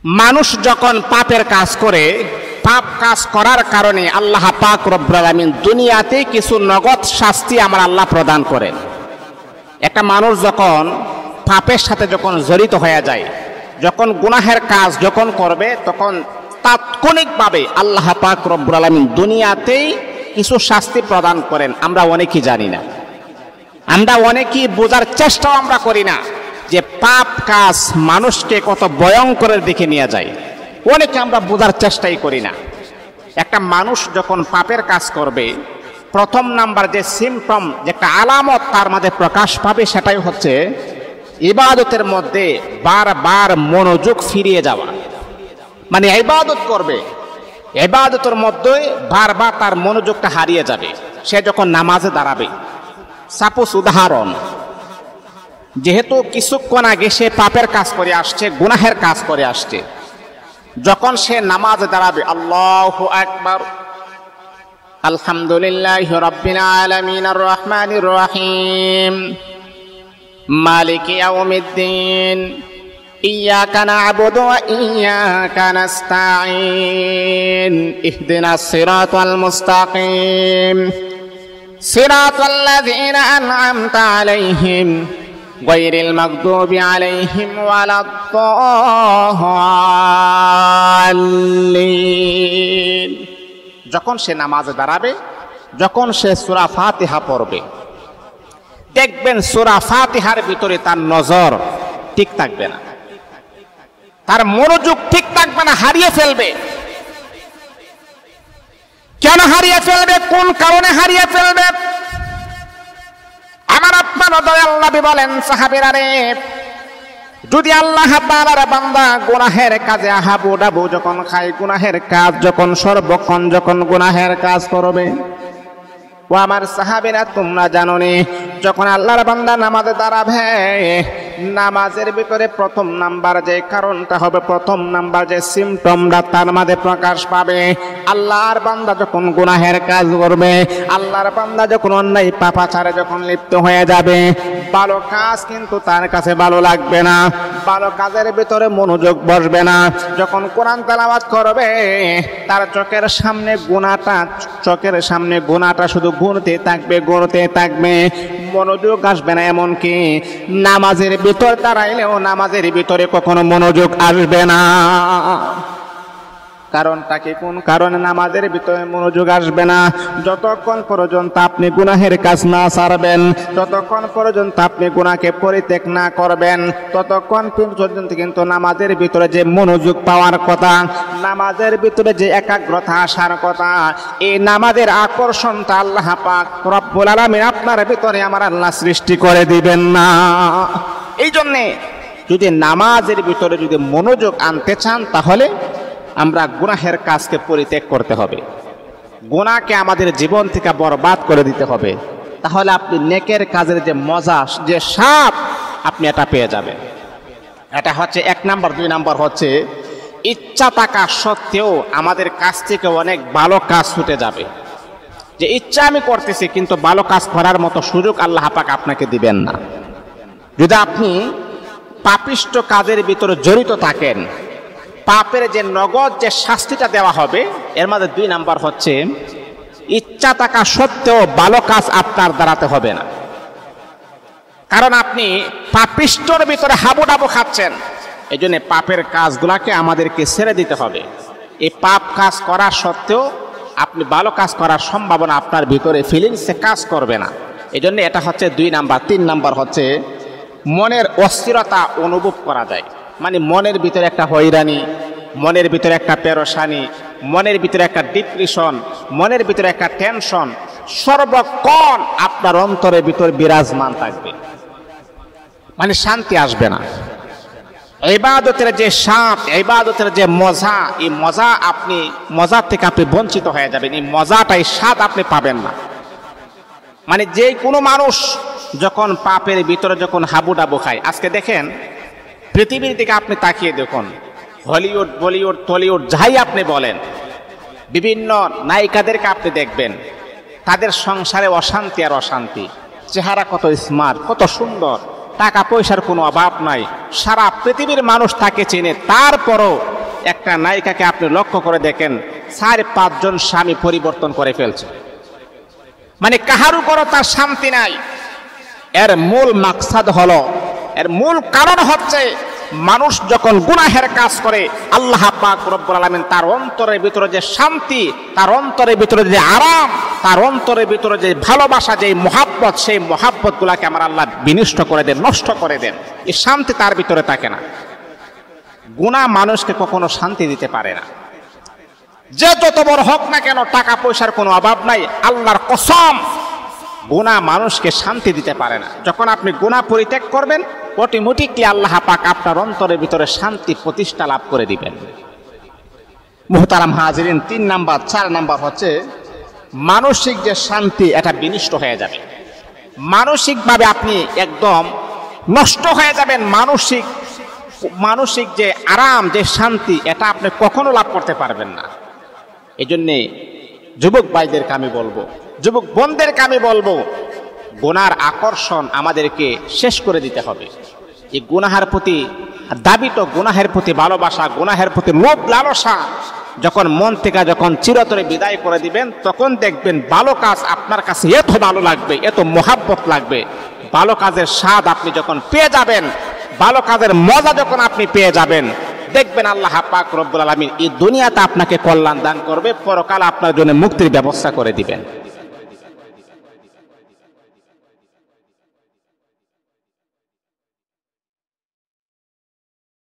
মানুষ যখন পাপের কাজ করে, পাপ কাজ করার কারণে আল্লাহ পাক রব্বুল আলামিন দুনিয়াতে কিছু নগদ শাস্তি আমার আল্লাহ প্রদান করেন। একটা মানুষ যখন পাপের সাথে যখন জড়িত হয়ে যায়, যখন গুনাহের কাজ যখন করবে, তখন তাৎক্ষণিকভাবে আল্লাহ পাক রব্বুল আলামিন দুনিয়াতেই কিছু শাস্তি প্রদান করেন। আমরা অনেকেই জানি না, আমরা অনেকেই বোঝার চেষ্টাও আমরা করি না যে পাপ কাজ মানুষকে কত ভয়ঙ্করের দিকে নিয়ে যায়। অনেকে আমরা বোঝার চেষ্টাই করি না। একটা মানুষ যখন পাপের কাজ করবে, প্রথম নাম্বার যে সিমটম, যে একটা আলামত তার মাঝে প্রকাশ পাবে, সেটাই হচ্ছে ইবাদতের মধ্যে বারবার মনোযোগ ফিরিয়ে যাওয়া। মানে ইবাদত করবে, ইবাদতের মধ্যে বারবার তার মনোযোগটা হারিয়ে যাবে। সে যখন নামাজে দাঁড়াবে, সাপোজ উদাহরণ, যেহেতু কিছুক্ষণ আগে সে পাপের কাজ করে আসছে, গুনাহের কাজ করে আসছে, যখন সে নামাজে দাঁড়াবে, আল্লাহু আকবার, আলহামদুলিল্লাহি রাব্বিল আলামিন আর রহমানির রহিম মালিকি ইয়াউমিদ্দিন ইয়্যাকা না'বুদু ওয়া ইয়্যাকা নাস্তাঈন ইহদিনাস সিরাতাল মুস্তাকিম সিরাতাল লাযীনা আন'আমতা আলাইহিম গায়রিল মাগদুবি আলাইহিম ওয়ালাদ-দাল্লিন। যখন সে নামাজে দাঁড়াবে, যখন সে সূরা ফাতিহা পড়বে, দেখবেন সূরা ফাতিহার ভিতরে তার নজর ঠিক থাকবে না, তার মনোযোগ ঠিক থাকবে না, হারিয়ে ফেলবে। কেন হারিয়ে ফেলবে? কোন কারণে হারিয়ে ফেলবে? আমার আপনার দয়াল নবী বলেন, সাহাবীরা রে, যদি আল্লাহ তাআলার বান্দা গুনাহের কাজে হাবু ডাবু যখন খায়, গুনাহের কাজ যখন সর্বক্ষণ যখন গুনাহের কাজ করবে, ও আমার সাহাবীরা তোমরা জানো নি, যখন আল্লাহর বান্দা নামাজে দাঁড়াবে, নামাজের ভিতরে প্রথম নাম্বার যে কারণটা হবে, প্রথম নাম্বার যে সিমটমটা তার মাঝে প্রকাশ পাবে, আল্লাহর বান্দা যখন গুনাহের কাজ করবে, আল্লাহর বান্দা যখন অন্যায় পাপাচারে যখন লিপ্ত হয়ে যাবে, ভালো কাজ কিন্তু তার কাছে ভালো লাগবে না, ভালো কাজের ভিতরে মনোযোগ বসবে না। যখন কোরআন তেলাওয়াত করবে, তার চোখের সামনে গুনাহটা শুধু গুনতে থাকবে, মনোযোগ আসবে না। এমনকি নামাজের ভিতর দাঁড়াইলেও নামাজের ভিতরে কখনো মনোযোগ আসবে না। কারণটা কি? কোন কারণে নামাজের ভিতরে মনোযোগ আসবে না? যতক্ষণ পর্যন্ত আপনি গুনাহের কাজ না ছাড়বেন, যতক্ষণ পর্যন্ত আপনি গুনাহকে পরিত্যাগ না করবেন, ততক্ষণ পর্যন্ত কিন্তু নামাজের ভিতরে যে মনোযোগ পাওয়ার কথা, নামাজের ভিতরে যে একাগ্রতা আসার কথা, এই নামাজের আকর্ষণটা আল্লাহ পাক রব্বুল আলামিন আপনার ভিতরে আমার আল্লাহ সৃষ্টি করে দিবেন না। এই জন্যে যদি নামাজের ভিতরে যদি মনোযোগ আনতে চান, তাহলে আমরা গুনাহের কাজকে পরিত্যাগ করতে হবে, গুনাহকে আমাদের জীবন থেকে বরবাদ করে দিতে হবে। তাহলে আপনি নেকের কাজের যে মজা, যে স্বাদ, আপনি এটা পেয়ে যাবেন। এটা হচ্ছে এক নাম্বার। দুই নাম্বার হচ্ছে ইচ্ছা থাকা সত্ত্বেও আমাদের কাছ থেকে অনেক ভালো কাজ ছুটে যাবে। যে ইচ্ছা আমি করতেছি, কিন্তু ভালো কাজ করার মতো সুযোগ আল্লাহ পাক আপনাকে দিবেন না। যদি আপনি পাপিষ্ট কাজের ভিতরে জড়িত থাকেন, পাপের যে নগদ যে শাস্তিটা দেওয়া হবে, এর মধ্যে দুই নাম্বার হচ্ছে ইচ্ছা থাকা সত্ত্বেও ভালো কাজ আপনার দাঁড়াতে হবে না। কারণ আপনি পাপিষ্টর ভিতরে হাবুডাবু খাচ্ছেন। এই জন্য পাপের কাজগুলাকে আমাদেরকে ছেড়ে দিতে হবে। এই পাপ কাজ করা সত্ত্বেও আপনি ভালো কাজ করার সম্ভাবনা আপনার ভিতরে ফিলিংসে কাজ করবে না। এই জন্য এটা হচ্ছে দুই নাম্বার। তিন নাম্বার হচ্ছে মনের অস্থিরতা অনুভব করা যায়। মানে মনের ভিতরে একটা হয়রানি, মনের ভিতরে একটা পেরেশানি, মনের ভিতরে একটা ডিপ্রেশন, মনের ভিতরে একটা টেনশন সর্বক্ষণ আপনার অন্তরের ভিতরে বিরাজমান থাকবে। মানে শান্তি আসবে না। ইবাদতের যে স্বাদ, ইবাদতের যে মজা, এই মজার থেকে আপনি বঞ্চিত হয়ে যাবেন। এই মজাটাই স্বাদ আপনি পাবেন না। মানে যে কোনো মানুষ যখন পাপের ভিতরে যখন হাবুডাবু খায়, আজকে দেখেন পৃথিবীর দিকে আপনি তাকিয়ে দেখুন, হলিউড, বলিউড, টলিউড যাই আপনি বলেন, বিভিন্ন নায়িকাদেরকে আপনি দেখবেন, তাদের সংসারে অশান্তি আর অশান্তি। চেহারা কত স্মার্ট, কত সুন্দর, টাকা পয়সার কোনো অভাব নাই, সারা পৃথিবীর মানুষ তাকে চেনে, তারপরও একটা নায়িকাকে আপনি লক্ষ্য করে দেখেন 4-5 জন স্বামী পরিবর্তন করে ফেলছে, মানে কাহার উপরও তার শান্তি নাই। এর মূল মাকসাদ হলো, এর মূল কারণ হচ্ছে মানুষ যখন গুনাহের কাজ করে আল্লাহ পাক রব্বুল আলামিন তার অন্তরের ভিতরে যে শান্তি, তার অন্তরের ভিতরে যে আরাম, তার অন্তরের ভিতরে যে ভালোবাসা, যে মহাব্বত, সেই মহাব্বত গুলাকে আমার আল্লাহ বিনষ্ট করে দেন, নষ্ট করে দেন। এই শান্তি তার ভিতরে থাকে না। গুনাহ মানুষকে কখনো শান্তি দিতে পারে না। যে যত বড় হোক না কেন, টাকা পয়সার কোনো অভাব নাই, আল্লাহর কসম গুনাহ মানুষকে শান্তি দিতে পারে না। যখন আপনি গুনাহ পরিত্যাগ করবেন, অটোমেটিকলি আল্লাহ পাক আপনার অন্তরের ভিতরে শান্তি প্রতিষ্ঠা লাভ করে দিবেন। মুহতারাম হাজিরিন, 3 নাম্বার 4 নাম্বার হচ্ছে মানসিক যে শান্তি, এটা বিনষ্ট হয়ে যাবে। মানসিকভাবে আপনি একদম নষ্ট হয়ে যাবেন। মানসিক যে আরাম, যে শান্তি, এটা আপনি কখনো লাভ করতে পারবেন না। এই জন্যে যুবক ভাইদেরকে আমি বলবো, যুবক বোনদেরকে আমি বলবো, গুনার আকর্ষণ আমাদেরকে শেষ করে দিতে হবে। এই গুনাহের প্রতি দাবিত, গুনাহের প্রতি ভালোবাসা, গুনাহের প্রতি লোভ লালসা যখন মন থেকে যখন চিরতরে বিদায় করে দিবেন, তখন দেখবেন ভালো কাজ আপনার কাছে এত ভালো লাগবে, এত মহাব্বত লাগবে। ভালো কাজের স্বাদ আপনি যখন পেয়ে যাবেন, ভালো কাজের মজা যখন আপনি পেয়ে যাবেন, দেখবেন আল্লাহ পাক রব্বুল আলামিন এই দুনিয়াতে আপনাকে কল্যাণ দান করবে, পরকাল আপনার জন্য মুক্তির ব্যবস্থা করে দিবেন।